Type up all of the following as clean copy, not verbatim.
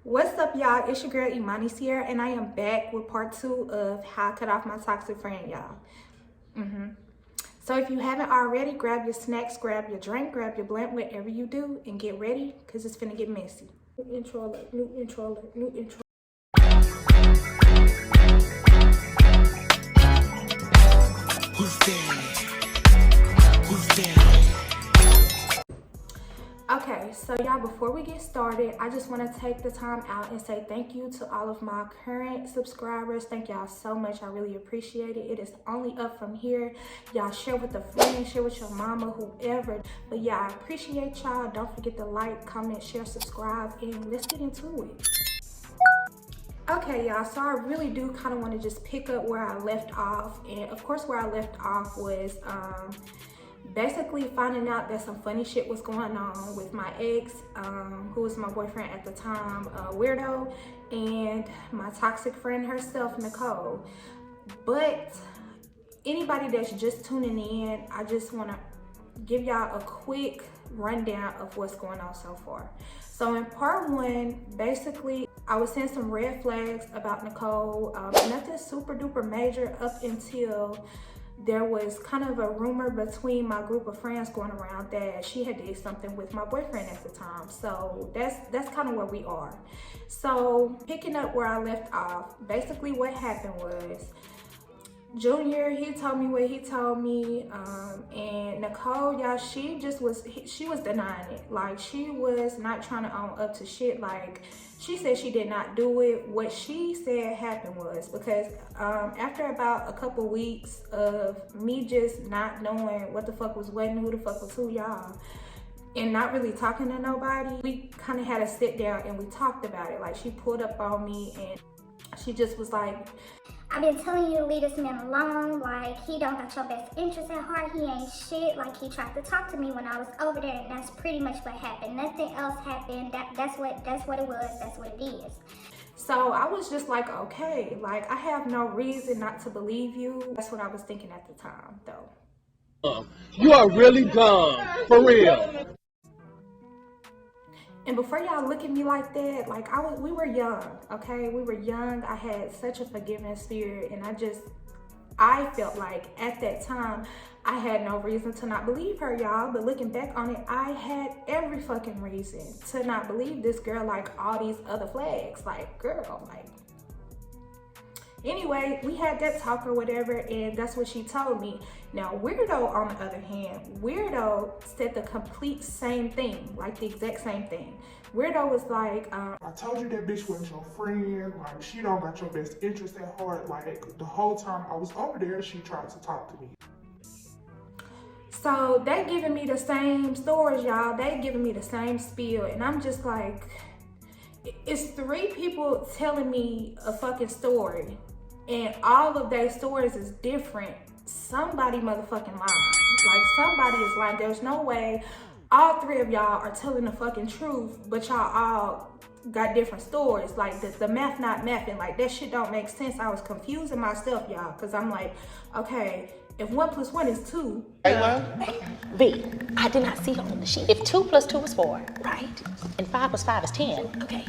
What's up, y'all? It's your girl Imani's here, and I am back with part 2 of how I cut off my toxic friend, y'all. So if you haven't already, grab your snacks, grab your drink, grab your blunt, whatever you do, and get ready, because it's finna get messy. New intro alert, new intro alert, new intro. Who's there? Who's there? Okay, so y'all, before we get started, I just want to take the time out and say thank you to all of my current subscribers. Thank y'all so much. I really appreciate it. It is only up from here. Y'all share with a friend, share with your mama, whoever. But yeah, I appreciate y'all. Don't forget to like, comment, share, subscribe, and let's get into it. Okay, y'all, so I really do kind of want to just pick up where I left off. And of course, where I left off was basically finding out that some funny shit was going on with my ex, who was my boyfriend at the time, Weirdo, and my toxic friend herself, Nicole. But anybody that's just tuning in, I just want to give y'all a quick rundown of what's going on so far. So in part 1, basically, I was seeing some red flags about Nicole, nothing super duper major up until there was kind of a rumor between my group of friends going around that she had did something with my boyfriend at the time. So that's kind of where we are. So picking up where I left off, basically what happened was Junior, he told me what he told me, and Nicole, y'all, she was denying it. Like, she was not trying to own up to shit. Like, she said she did not do it. What she said happened was because after about a couple weeks of me just not knowing what the fuck was what and who the fuck was who, y'all, and not really talking to nobody, we kind of had to sit down and we talked about it. Like, she pulled up on me and she just was like, I've been telling you to leave this man alone. Like, he don't got your best interest at heart. He ain't shit. Like, he tried to talk to me when I was over there, and that's pretty much what happened. Nothing else happened. That's what it was. That's what it is. So I was just like, okay, like, I have no reason not to believe you. That's what I was thinking at the time, though. You are really dumb, for real. And before y'all look at me like that, like, we were young, okay? We were young. I had such a forgiving spirit, and I felt like at that time, I had no reason to not believe her, y'all. But looking back on it, I had every fucking reason to not believe this girl, like all these other flags. Like, girl, like. Anyway, we had that talk or whatever, and that's what she told me. Now, Weirdo, on the other hand, Weirdo said the complete same thing, like the exact same thing. Weirdo was like, I told you that bitch wasn't your friend, like, she don't got your best interest at heart. Like, the whole time I was over there, she tried to talk to me. So they giving me the same stories, y'all. They giving me the same spiel, and I'm just like, it's 3 people telling me a fucking story, and all of their stories is different. Somebody motherfucking lying. Like, somebody is lying. There's no way all 3 of y'all are telling the fucking truth, but y'all all got different stories. Like, the math not mathing. Like, that shit don't make sense. I was confusing myself, y'all, because I'm like, okay, if 1 + 1 is 2. V, I did not see her on the sheet. If 2 + 2 is 4, right? And 5 + 5 is 10. Okay.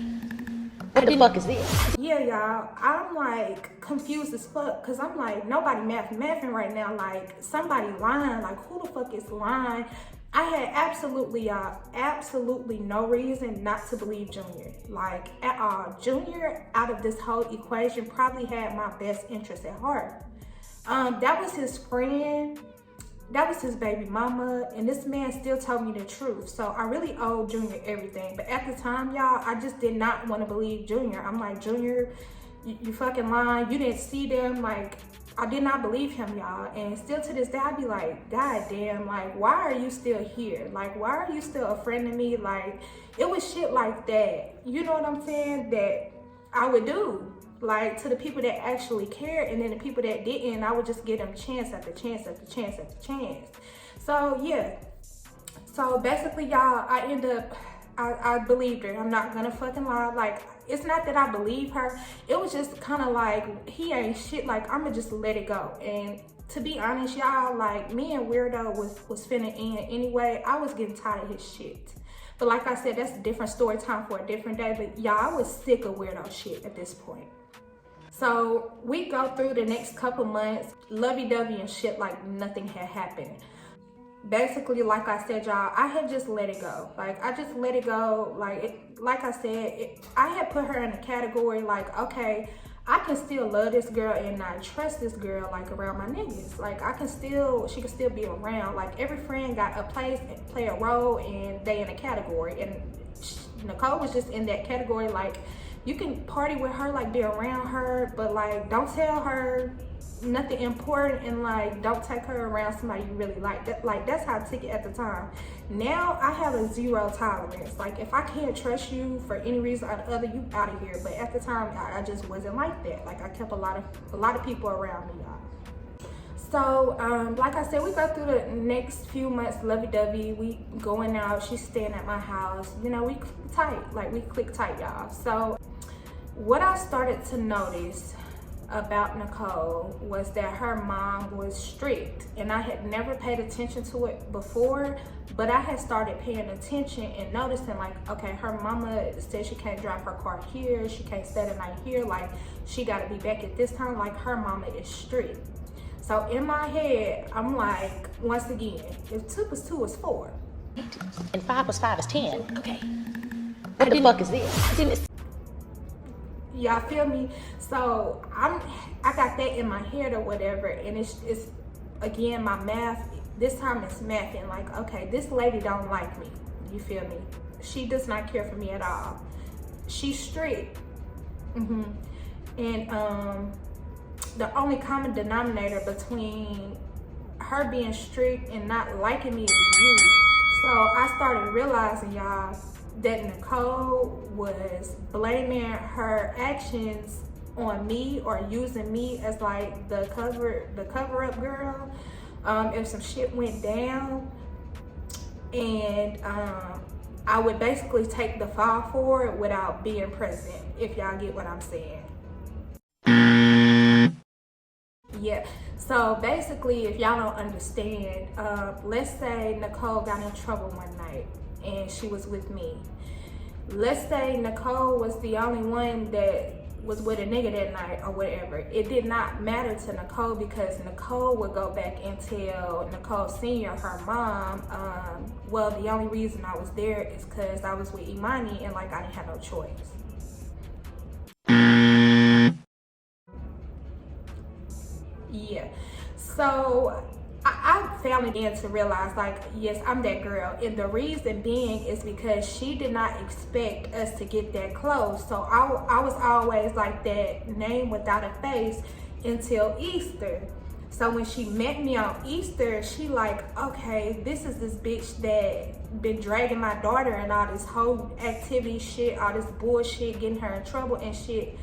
What the fuck is this? Yeah, y'all, I'm like confused as fuck, because I'm like, nobody mathing right now. Like, somebody lying. Like, who the fuck is lying? I had absolutely, y'all, absolutely no reason not to believe Junior. Like, at all. Junior, out of this whole equation, probably had my best interest at heart. That was his friend. That was his baby mama, and this man still told me the truth. So I really owe Junior everything. But at the time, y'all, I just did not want to believe Junior. I'm like, Junior, you fucking lying. You didn't see them. Like, I did not believe him, y'all. And still to this day, I'd be like, God damn, like, why are you still here? Like, why are you still a friend to me? Like, it was shit like that. You know what I'm saying? That I would do. Like, to the people that actually cared, and then the people that didn't, I would just give them chance after chance after chance after chance. So yeah, so basically, y'all, I believed her. I'm not gonna fucking lie. Like, it's not that I believe her, it was just kind of like, he ain't shit. Like, I'ma just let it go. And to be honest, y'all, like, me and Weirdo was finna end anyway. I was getting tired of his shit. But like I said, that's a different story time for a different day. But y'all, I was sick of weirdo shit at this point. So we go through the next couple months, lovey-dovey and shit like nothing had happened. Basically, like I said, y'all, I had just let it go. Like, I just let it go. Like I said, I had put her in a category like, okay, I can still love this girl and not trust this girl like around my niggas. Like, she can still be around. Like, every friend got a place and play a role, and they in a category. And Nicole was just in that category. Like, you can party with her, like be around her, but like don't tell her nothing important, and like don't take her around somebody you really like. That's how I took it at the time. Now I have a zero tolerance. Like, if I can't trust you for any reason or the other, you out of here. But at the time, I just wasn't like that. Like, I kept a lot of people around me, y'all. So, like I said, we go through the next few months lovey-dovey. We going out, she's staying at my house. You know, we tight, like we click tight, y'all. So what I started to notice about Nicole was that her mom was strict, and I had never paid attention to it before, but I had started paying attention and noticing, like, okay, her mama said she can't drive her car here, she can't stay the night here, like she got to be back at this time. Like, her mama is strict. So in my head, I'm like, once again, if 2 + 2 is 4, and 5 + 5 is 10. Okay, what the fuck is this? Y'all feel me? So I got that in my head or whatever, and it's again my math. This time it's mathing. Like, okay, this lady don't like me. You feel me? She does not care for me at all. She's strict. And the only common denominator between her being strict and not liking me is you. So I started realizing, y'all, that Nicole was blaming her actions on me, or using me as like the cover up girl if some shit went down, and I would basically take the fall for it without being present, if y'all get what I'm saying. Yeah, so basically, if y'all don't understand, let's say Nicole got in trouble one night and she was with me. Let's say Nicole was the only one that was with a nigga that night or whatever. It did not matter to Nicole, because Nicole would go back and tell Nicole Senior, her mom, well, the only reason I was there is because I was with Imani, and like I didn't have no choice. Yeah, so I finally began to realize, like, yes, I'm that girl. And the reason being is because she did not expect us to get that close. So I was always like that name without a face until Easter. So when she met me on Easter, she like, okay, this is this bitch that been dragging my daughter and all this whole activity shit, all this bullshit, getting her in trouble and shit.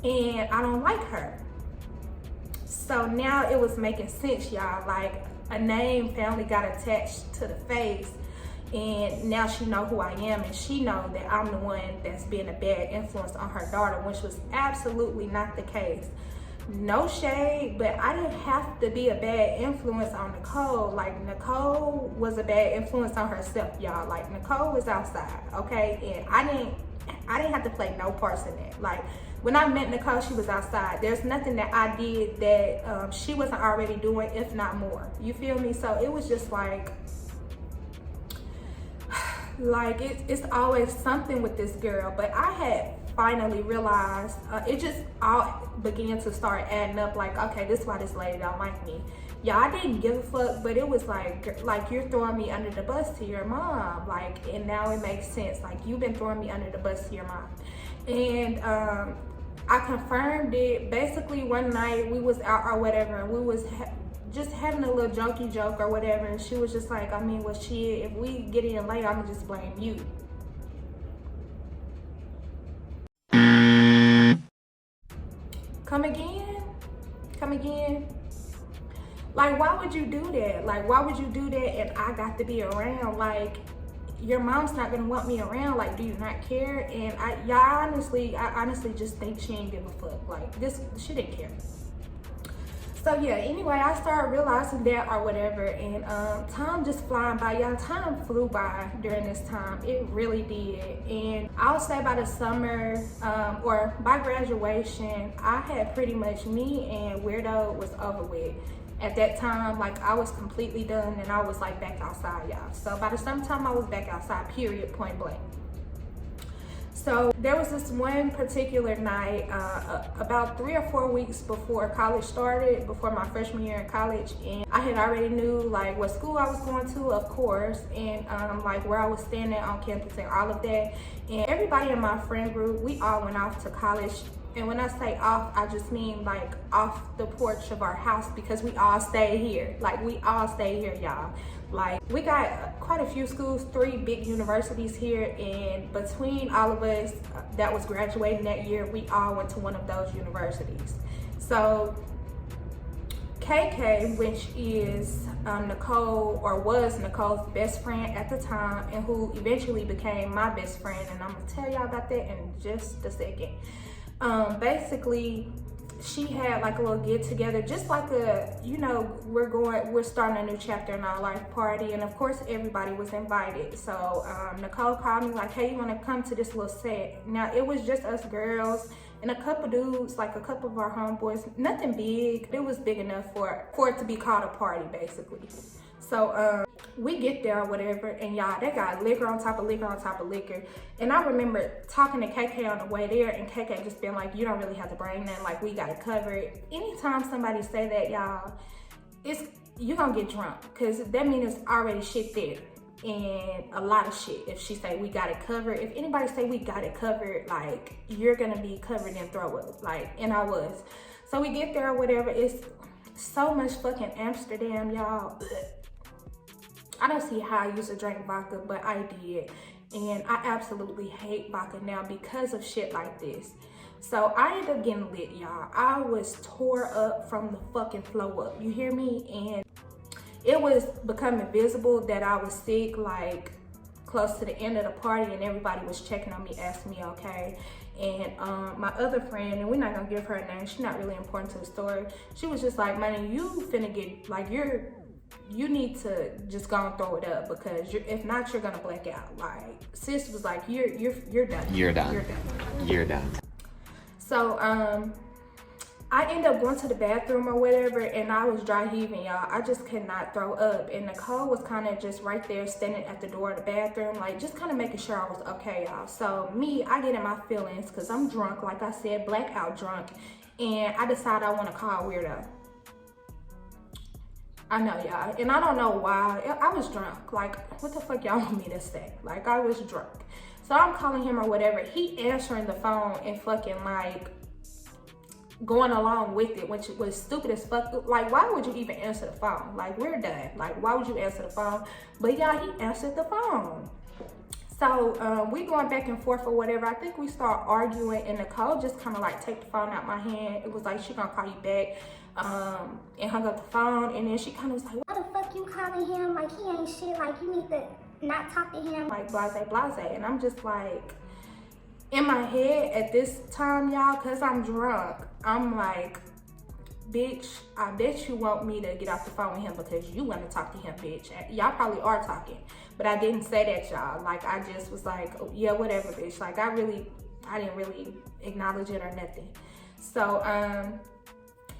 And I don't like her. So now it was making sense, y'all. Like, a name finally got attached to the face, and now she know who I am, and she know that I'm the one that's being a bad influence on her daughter, which was absolutely not the case. No shade, but I didn't have to be a bad influence on Nicole. Like, Nicole was a bad influence on herself, y'all. Like, Nicole was outside, okay? And I didn't have to play no parts in that. Like, when I met Nicole, she was outside. There's nothing that I did that she wasn't already doing, if not more. You feel me? So it was just like it's always something with this girl. But I had finally realized, it just all began to start adding up. Like, okay, this is why this lady don't like me. Yeah, I didn't give a fuck, but it was like you're throwing me under the bus to your mom. Like, and now it makes sense. Like, you've been throwing me under the bus to your mom. And I confirmed it. Basically, one night we was out or whatever, and we was just having a little jokey joke or whatever, and she was just like, I mean, well, shit, if we get in late, I'ma just blame you. Come again? Like, why would you do that? Like, why would you do that and I got to be around? Like, your mom's not gonna want me around. Like, do you not care? And I honestly just think she ain't give a fuck. Like, she didn't care. So yeah, anyway, I started realizing that or whatever, and time just flying by, y'all. Time flew by during this time. It really did. And I would say by the summer, or by graduation, I had pretty much, me and Weirdo was over with. At that time, like, I was completely done, and I was like back outside, y'all. So by the summertime, I was back outside, period, point blank. So there was this one particular night, about 3 or 4 weeks before college started, before my freshman year in college, and I had already knew like what school I was going to, of course, and like where I was staying at on campus and all of that. And everybody in my friend group, we all went off to college. And when I say off, I just mean like off the porch of our house, because we all stayed here. Like, we all stayed here, y'all. Like, we got quite a few schools, 3 big universities here, and between all of us that was graduating that year, we all went to one of those universities. So KK, which is Nicole, or was Nicole's best friend at the time, and who eventually became my best friend, and I'm gonna tell y'all about that in just a second. Basically, she had like a little get together, just like a, you know, we're starting a new chapter in our life party, and of course everybody was invited. So Nicole called me like, hey, you want to come to this little set? Now it was just us girls and a couple dudes, like a couple of our homeboys. Nothing big. It was big enough for it to be called a party, basically. So we get there or whatever, and y'all, they got liquor on top of liquor on top of liquor. And I remember talking to KK on the way there, and KK just being like, you don't really have to bring that, like, we got it covered. Anytime somebody say that, y'all, you gonna get drunk, because that means it's already shit there, and a lot of shit. If she say we got it covered, if anybody say we got it covered, like, you're gonna be covered in throw up, like, and I was. So we get there or whatever. It's so much fucking Amsterdam, y'all. I don't see how I used to drink vodka, but I did. And I absolutely hate vodka now because of shit like this. So I ended up getting lit, y'all. I was tore up from the fucking flow up. You hear me? And it was becoming visible that I was sick, like close to the end of the party, and everybody was checking on me, asking me okay. And my other friend, and we're not gonna give her a name, she's not really important to the story. She was just like, money, you finna get, like, you need to just go and throw it up, because if not, you're gonna black out. Like, sis was like, you're done. You're done. You're done. You're done. So I ended up going to the bathroom or whatever, and I was dry heaving, y'all. I just could not throw up, and Nicole was kind of just right there standing at the door of the bathroom, like just kind of making sure I was okay, y'all. So me, I get in my feelings because I'm drunk, like I said, blackout drunk, and I decide I want to call Weirdo. I know, y'all, and I don't know why. I was drunk. Like, what the fuck y'all want me to say? Like, I was drunk. So I'm calling him or whatever. He answering the phone and fucking like going along with it, which was stupid as fuck. Like, why would you even answer the phone? Like, we're done. Like, why would you answer the phone? But y'all, he answered the phone. So we going back and forth or whatever. I think we start arguing, and Nicole just kind of like take the phone out my hand. It was like, she gonna call you back, and hung up the phone. And then she kind of was like, Why the fuck you calling him? Like, he ain't shit. Like, you need to not talk to him. like, blase, blase. And I'm just like, in my head at this time, y'all, because I'm drunk, I'm like, bitch, I bet you want me to get off the phone with him because you want to talk to him, bitch. Y'all probably are talking, but I didn't say that, y'all. Like, I just was like, oh, yeah, whatever, bitch. Like, I didn't really acknowledge it or nothing. So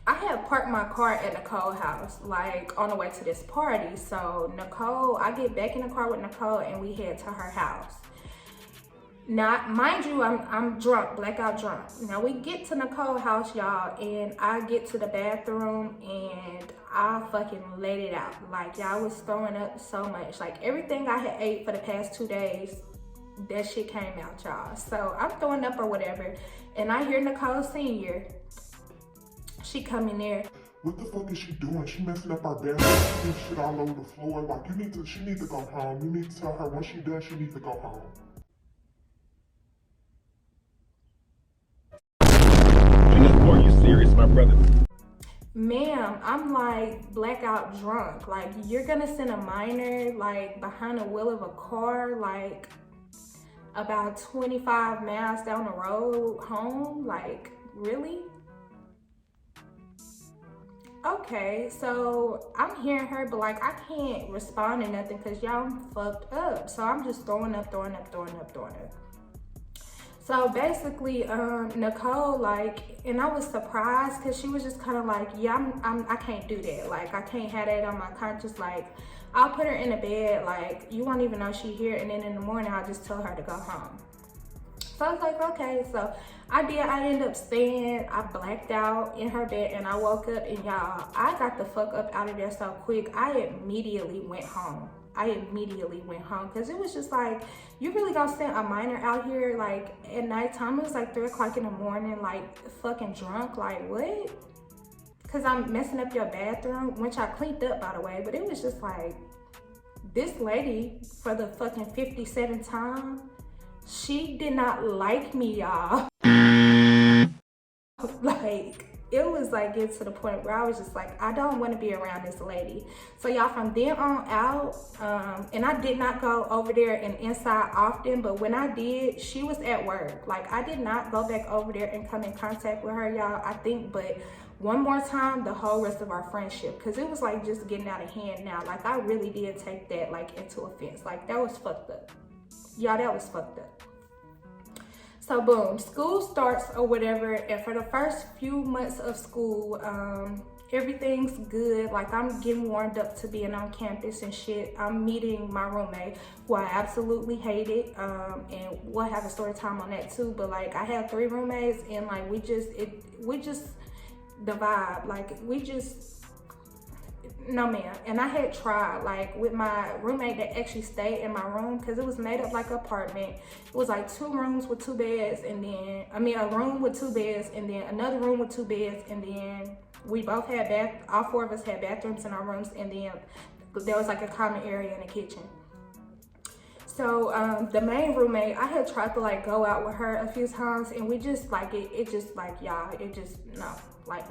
I had parked my car at Nicole's house, like on the way to this party. So Nicole, I get back in the car with Nicole, and we head to her house. Now, mind you, I'm drunk, blackout drunk. Now we get to Nicole's house, y'all, and I get to the bathroom, and I fucking let it out. Like, y'all was throwing up so much. Like, everything I had ate for the past 2 days, that shit came out, y'all. So I'm throwing up or whatever, and I hear Nicole Senior. She come in there. What the fuck is she doing? She messing up our bathroom, shit all over the floor. Like, she needs to go home. You need to tell her when she done, she needs to go home. Are you serious, my brother? Ma'am, I'm like blackout drunk. Like, you're gonna send a minor like behind the wheel of a car, like about 25 miles down the road home? Like, really? okay, so I'm hearing her, but like I can't respond to nothing because y'all I'm fucked up. So I'm just throwing up. So basically, Nicole, like, and I was surprised because she was just kind of like, yeah, I can't do that. Like, I can't have that on my conscience. Like, I'll put her in the bed, like, you won't even know she here. And then in the morning, I'll just tell her to go home. So I was like, okay. So I did. I ended up staying. I blacked out in her bed and I woke up, and y'all, I got the fuck up out of there so quick. I immediately went home because it was just like, you really gonna send a minor out here like at nighttime? It was like 3 o'clock in the morning, like fucking drunk, like what? Because I'm messing up your bathroom, which I cleaned up by the way, but it was just like, this lady, for the fucking 57th time, she did not like me, y'all. Like, it was like getting to the point where I was just like, I don't want to be around this lady. So y'all, from then on out, and I did not go over there and inside often, but when I did, she was at work. Like, I did not go back over there and come in contact with her, y'all, I think, but one more time, the whole rest of our friendship, because it was like just getting out of hand now. Like, I really did take that like into offense. Like, that was fucked up. Y'all, that was fucked up. So boom, school starts or whatever, and for the first few months of school, everything's good. Like, I'm getting warmed up to being on campus and shit. I'm meeting my roommate, who I absolutely hated, and we'll have a story time on that too. But like, I had 3 roommates, and like we just the vibe, like we just, no ma'am. And I had tried like with my roommate that actually stayed in my room, because it was made up like an apartment. It was like 2 rooms with 2 beds, and then a room with 2 beds, and then another room with 2 beds, and then we both had all 4 of us had bathrooms in our rooms, and then there was like a common area in the kitchen. So the main roommate, I had tried to like go out with her a few times, and we just like it just like, y'all, it just no, like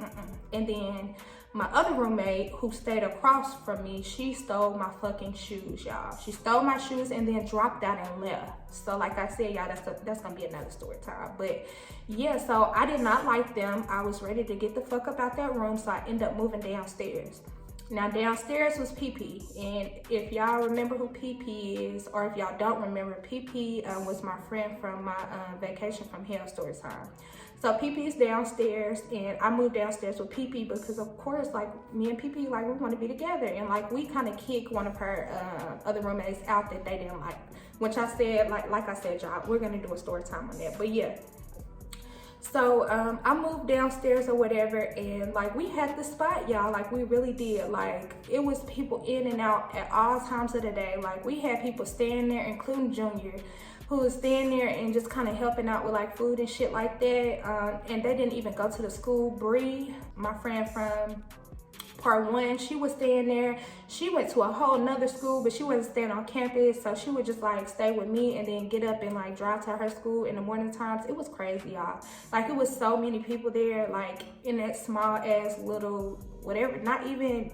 And then my other roommate, who stayed across from me, she stole my fucking shoes, y'all. She stole my shoes and then dropped out and left. So like I said, y'all, that's gonna be another story time. But yeah, so I did not like them. I was ready to get the fuck up out that room, so I ended up moving downstairs. Now downstairs was PP, and if y'all remember who PP is, or if y'all don't remember, PP was my friend from my vacation from hell Storytime. So PP is downstairs, and I moved downstairs with PP because of course, like, me and PP, like, we want to be together, and like we kind of kicked one of her other roommates out that they didn't like, which I said, like I said, y'all, we're gonna do a story time on that. But yeah, so I moved downstairs or whatever, and like we had the spot, y'all. Like, we really did. Like, it was people in and out at all times of the day. Like, we had people staying there, including Junior, who was staying there and just kind of helping out with like food and shit like that. And they didn't even go to the school. Bree, my friend from part 1, she was staying there. She went to a whole nother school, but she wasn't staying on campus, so she would just like stay with me and then get up and like drive to her school in the morning times. It was crazy, y'all. Like, it was so many people there, like in that small ass little whatever, not even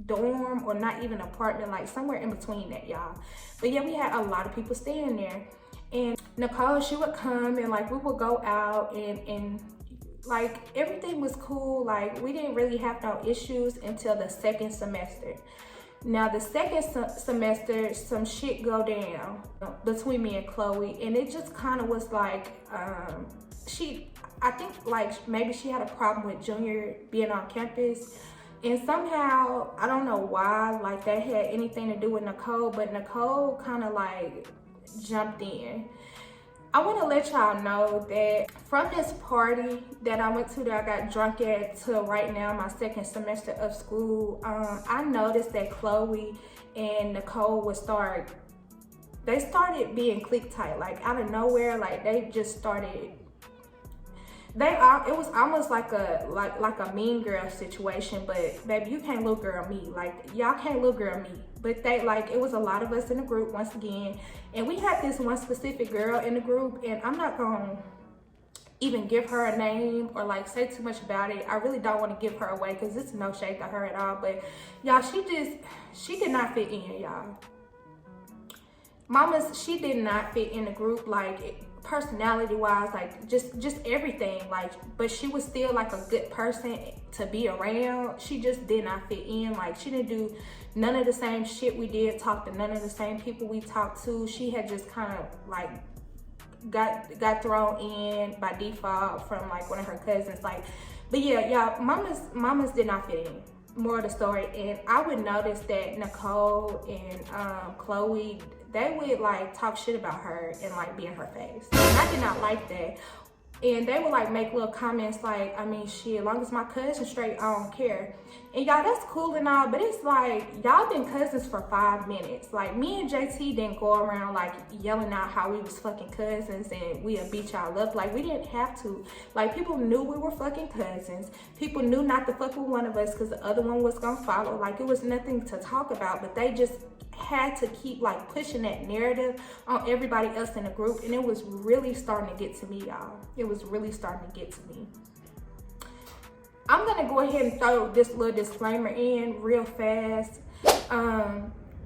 dorm or not even apartment, like somewhere in between that, y'all. But yeah, we had a lot of people staying there. And Nicole, she would come, and like we would go out, and like everything was cool. Like, we didn't really have no issues until the 2nd semester. Now the 2nd semester, some shit go down between me and Chloe, and it just kind of was like, I think like maybe she had a problem with Junior being on campus, and somehow, I don't know why, like that had anything to do with Nicole, but Nicole kind of like jumped in. I want to let y'all know that from this party that I went to, that I got drunk at, to right now, my 2nd semester of school, I noticed that Chloe and Nicole they started being clique tight, like out of nowhere. Like, they just started, it was almost like a mean girl situation, but baby, you can't little girl me. Like, y'all can't little girl me. But they, like, it was a lot of us in the group once again, and we had this one specific girl in the group, and I'm not gonna even give her a name or like say too much about it. I really don't want to give her away because it's no shade to her at all. But y'all, she did not fit in, y'all. She did not fit in the group. Like, personality wise, like just everything, like, but she was still like a good person to be around. She just did not fit in. Like, she didn't do none of the same shit we did, talk to none of the same people we talked to. She had just kind of like got thrown in by default from like one of her cousins. Like, but yeah, y'all, mamas did not fit in. More of the story. And I would notice that Nicole and Chloe, they would like talk shit about her and like be in her face. And I did not like that. And they would like make little comments like, I mean, shit, as long as my cousin's straight, I don't care. And y'all, that's cool and all, but it's like, y'all been cousins for 5 minutes. Like, me and JT didn't go around like yelling out how we was fucking cousins and we'll beat y'all up. Like, we didn't have to. Like, people knew we were fucking cousins. People knew not to fuck with one of us because the other one was gonna follow. Like, it was nothing to talk about, but they just had to keep like pushing that narrative on everybody else in the group, and it was really starting to get to me, y'all. It was really starting to get to me. I'm gonna go ahead and throw this little disclaimer in real fast.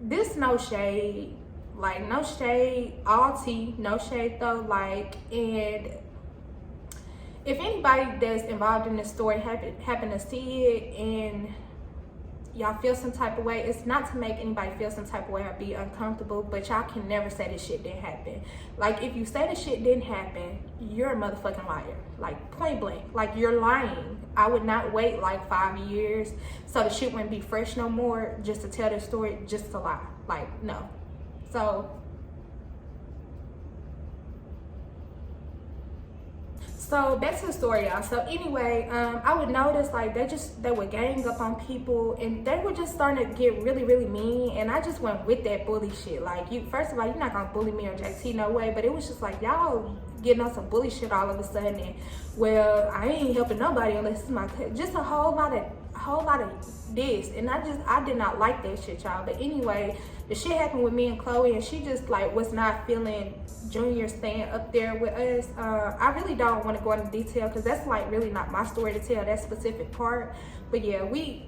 This no shade, like no shade, all tea, no shade though. Like, and if anybody that's involved in this story happen to see it and y'all feel some type of way, it's not to make anybody feel some type of way or be uncomfortable, but y'all can never say this shit didn't happen. Like, if you say the shit didn't happen, you're a motherfucking liar. Like, point blank. Like, you're lying. I would not wait like 5 years so the shit wouldn't be fresh no more just to tell this story, just to lie. Like, no. So back to the story, y'all. So anyway, I would notice like they would gang up on people and they were just starting to get really, really mean. And I just went with that bully shit. Like, first of all, you're not gonna bully me or JT, no way. But it was just like, y'all getting on some bully shit all of a sudden. And well, I ain't helping nobody unless it's my cousin. Just a whole lot of this. And I did not like that shit, y'all. But anyway, the shit happened with me and Chloe, and she just like was not feeling Junior staying up there with us. I really don't want to go into detail because that's like really not my story to tell, that specific part. But yeah, we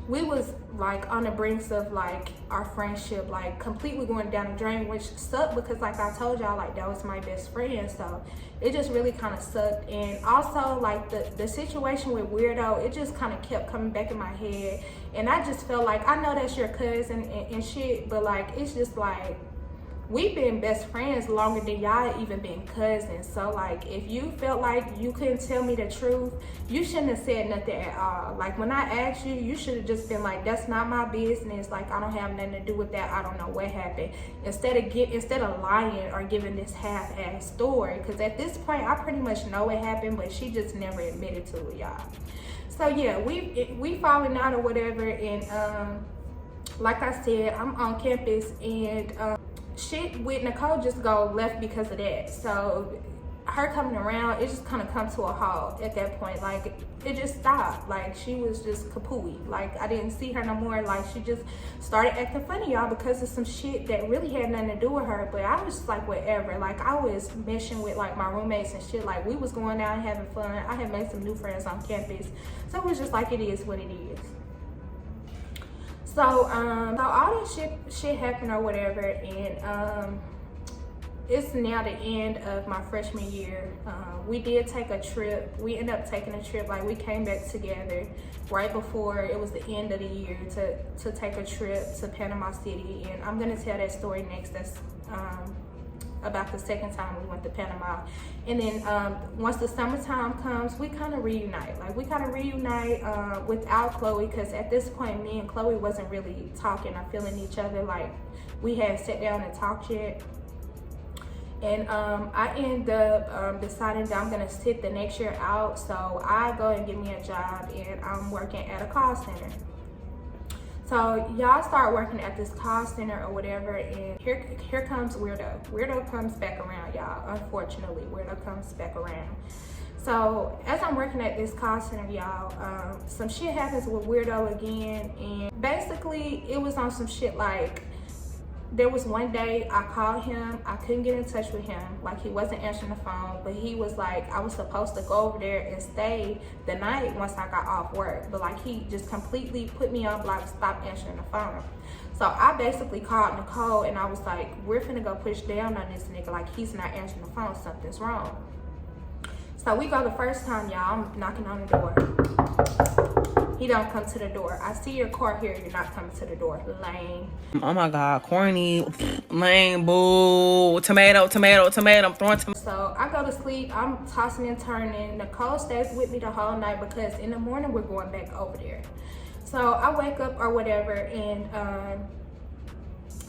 was like on the brinks of like our friendship like completely going down the drain, which sucked because like I told y'all, like that was my best friend. So it just really kind of sucked. And also like the situation with Weirdo, it just kind of kept coming back in my head. And I just felt like, I know that's your cousin and shit, but like it's just like, we've been best friends longer than y'all even been cousins. So like, if you felt like you couldn't tell me the truth, you shouldn't have said nothing at all. Like, when I asked you, you should have just been like, that's not my business. Like, I don't have nothing to do with that. I don't know what happened. Instead of lying or giving this half-ass story. Because at this point, I pretty much know what happened, but she just never admitted to it, y'all. So yeah, we falling out or whatever. And like I said, I'm on campus and shit with Nicole just go left because of that. So her coming around, it just kind of come to a halt at that point. Like, it just stopped. Like, she was just kapooey. Like, I didn't see her no more. Like, she just started acting funny, y'all, because of some shit that really had nothing to do with her. But I was just like, whatever. Like, I was meshing with like my roommates and shit. Like, we was going out and having fun. I had made some new friends on campus. So it was just like, it is what it is. So all this shit happened or whatever, and it's now the end of my freshman year. We did take a trip. We ended up taking a trip. Like, we came back together right before it was the end of the year to take a trip to Panama City, and I'm gonna tell that story next. That's about the second time we went to Panama. And then once the summertime comes, we kind of reunite. Like, we kind of reunite without Chloe, because at this point, me and Chloe wasn't really talking or feeling each other. Like, we had sat down and talked yet. And I ended up deciding that I'm gonna sit the next year out. So I go and get me a job, and I'm working at a call center. So y'all start working at this call center or whatever, and here comes Weirdo. Weirdo comes back around, y'all. Unfortunately, Weirdo comes back around. So as I'm working at this call center, y'all, some shit happens with Weirdo again, and basically it was on some shit like, there was one day I called him, I couldn't get in touch with him, like he wasn't answering the phone, but he was like, I was supposed to go over there and stay the night once I got off work, but like he just completely put me on block, stopped answering the phone. So I basically called Nicole and I was like, we're finna go push down on this nigga, like he's not answering the phone, something's wrong. So we go the first time, y'all, I'm knocking on the door. He don't come to the door. I see your car here, you're not coming to the door. Lame. Oh my God, corny, lame, boo, tomato, I'm throwing tomato. So I go to sleep, I'm tossing and turning. Nicole stays with me the whole night because in the morning we're going back over there. So I wake up or whatever and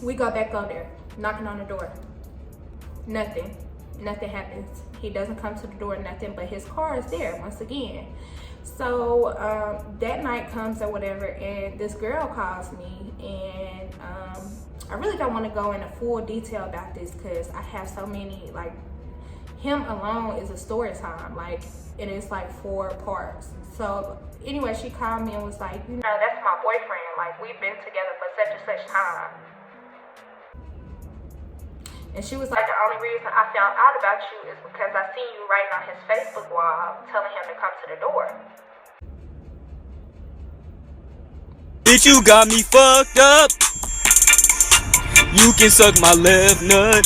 we go back over there, knocking on the door. Nothing happens. He doesn't come to the door, nothing, but his car is there once again. So that night comes or whatever, and this girl calls me, and I really don't want to go into full detail about this because I have so many, like, him alone is a story time, like, and it's like 4 parts. So anyway, she called me and was like, you know, that's my boyfriend, like, we've been together for such and such time. And she was like, the only reason I found out about you is because I seen you writing on his Facebook wall telling him to come to the door. Bitch, you got me fucked up. You can suck my left nut.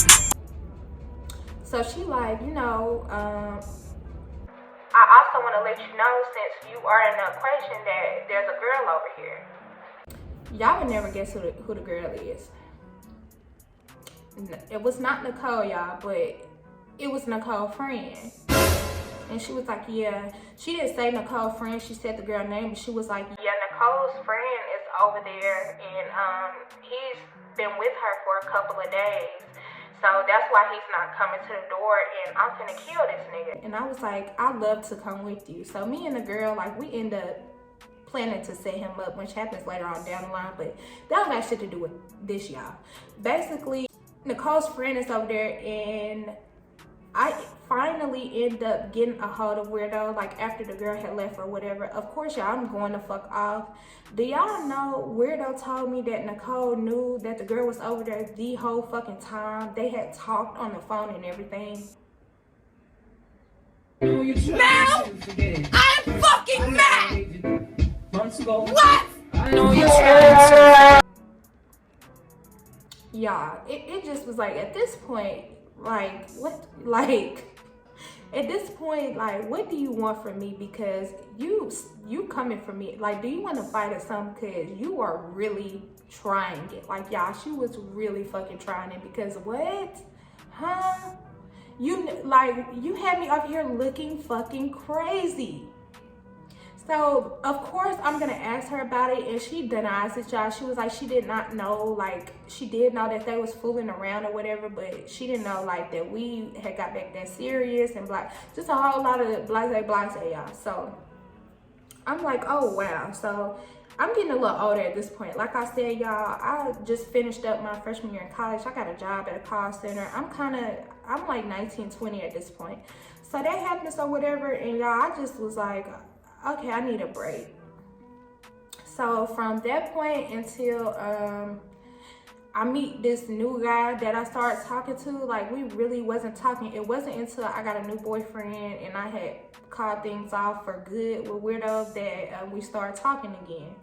So she like, you know, I also want to let you know, since you are in the equation, that there's a girl over here. Y'all would never guess who the girl is. It was not Nicole, y'all, but it was Nicole's friend. And she was like, yeah, she didn't say Nicole's friend, she said the girl name, but she was like, yeah, Nicole's friend is over there, and he's been with her for a couple of days, so that's why he's not coming to the door, and I'm finna kill this nigga. And I was like, I'd love to come with you. So me and the girl, like, we end up planning to set him up, which happens later on down the line, but that don't have shit to do with this, y'all. Basically, Nicole's friend is over there, and I finally end up getting a hold of Weirdo, like after the girl had left or whatever. Of course, y'all, I'm going the fuck off. Do y'all know Weirdo told me that Nicole knew that the girl was over there the whole fucking time? They had talked on the phone and everything. Now, I'm fucking mad! What? I know you're trying to... Y'all, it just was like, at this point, like, what, like, at this point, like, what do you want from me? Because you coming for me, like, do you want to fight or something? Because you are really trying it. Like, y'all, she was really fucking trying it, because what? Huh? You had me up here looking fucking crazy. So, of course, I'm going to ask her about it, and she denies it, y'all. She was like, she did not know, like, she did know that they was fooling around or whatever, but she didn't know, like, that we had got back that serious and blah. Just a whole lot of blase, y'all. So, I'm like, oh, wow. So, I'm getting a little older at this point. Like I said, y'all, I just finished up my freshman year in college. I got a job at a call center. I'm like 19, 20 at this point. So, that happens or whatever, and y'all, I just was like, okay, I need a break. So from that point until I meet this new guy that I started talking to, like, we really wasn't talking. It wasn't until I got a new boyfriend and I had called things off for good with Weirdo that we started talking again.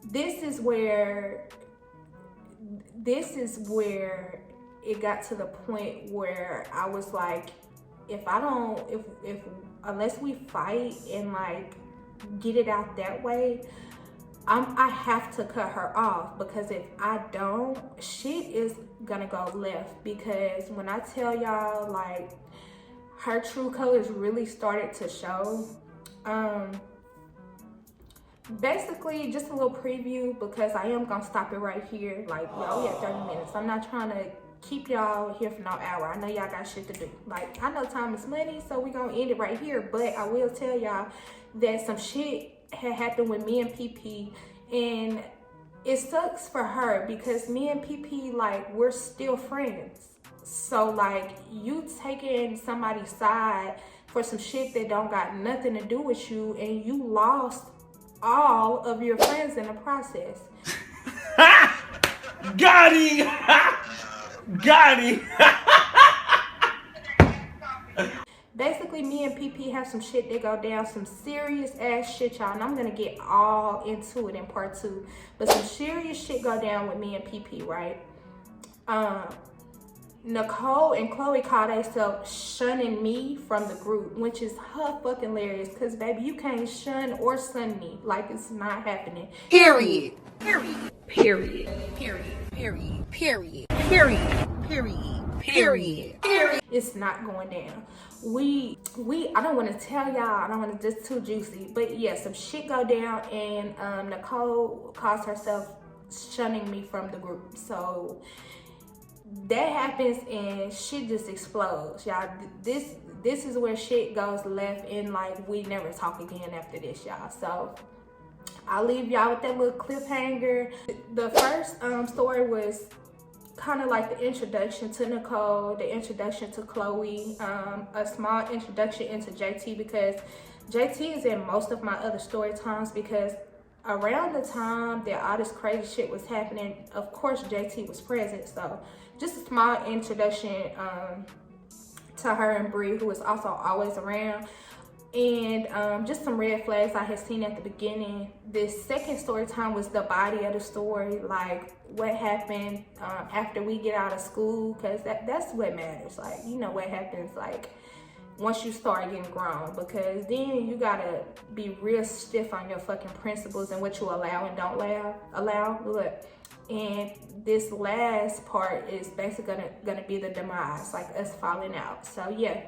This is where it got to the point where I was like, unless we fight and like get it out that way, I have to cut her off, because if I don't, shit is gonna go left. Because when I tell y'all, like, her true colors really started to show. Basically, just a little preview, because I am gonna stop it right here. Like, y'all, we at 30 minutes. I'm not trying to keep y'all here for no hour. I know y'all got shit to do. Like, I know time is money, so we gonna end it right here. But I will tell y'all that some shit had happened with me and PP, and it sucks for her, because me and PP, like, we're still friends. So, like, you taking somebody's side for some shit that don't got nothing to do with you, and you lost all of your friends in the process. Got him! Got him! Basically, me and PP have some shit that go down, some serious ass shit, y'all, and I'm gonna get all into it in part 2. But some serious shit go down with me and PP, right? Nicole and Chloe call themselves shunning me from the group, which is her fucking hilarious, because baby, you can't shun or sun me. Like, it's not happening. Period. Period. Period. Period. Period. Period. Period. Period. Period. Period. It's not going down. I don't want to tell y'all, I don't want to, just too juicy, but yeah, some shit go down, and Nicole calls herself shunning me from the group. So that happens and shit just explodes, y'all. This is where shit goes left, and like, we never talk again after this, y'all. So I'll leave y'all with that little cliffhanger. The first story was kind of like the introduction to Nicole, the introduction to Chloe, a small introduction into JT, because JT is in most of my other story times, because around the time that all this crazy shit was happening, of course JT was present. So just a small introduction to her and Bree, who is also always around, and just some red flags I had seen at the beginning. This second story time was the body of the story, like what happened after we get out of school, because that's what matters. Like, you know what happens like once you start getting grown, because then you gotta be real stiff on your fucking principles and what you allow and don't allow. Look, and this last part is basically gonna be the demise, like us falling out. So yeah,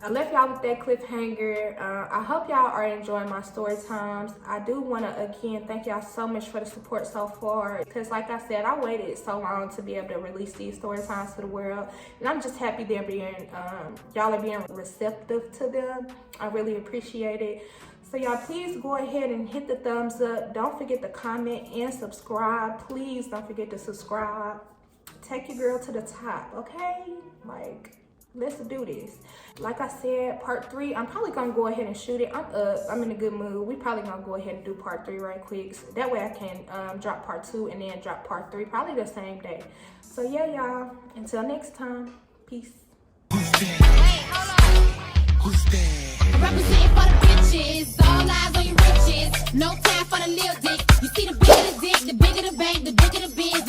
I left y'all with that cliffhanger. I hope y'all are enjoying my story times. I do want to again thank y'all so much for the support so far, because like I said, I waited so long to be able to release these story times to the world, and I'm just happy they're being y'all are being receptive to them. I really appreciate it. So y'all, please go ahead and hit the thumbs up. Don't forget to comment and subscribe. Please don't forget to subscribe. Take your girl to the top, okay? Like, let's do this. Like I said, part 3, I'm probably gonna go ahead and shoot it. I'm up, I'm in a good mood. We probably gonna go ahead and do part 3 right quick, so that way I can drop part 2 and then drop part 3 probably the same day. So yeah, y'all, until next time, peace. Who's there? I'm representing for the bitches, all eyes on your riches. No time for the little dick. You see the bigger the dick, the bigger the bank, the bigger the biz.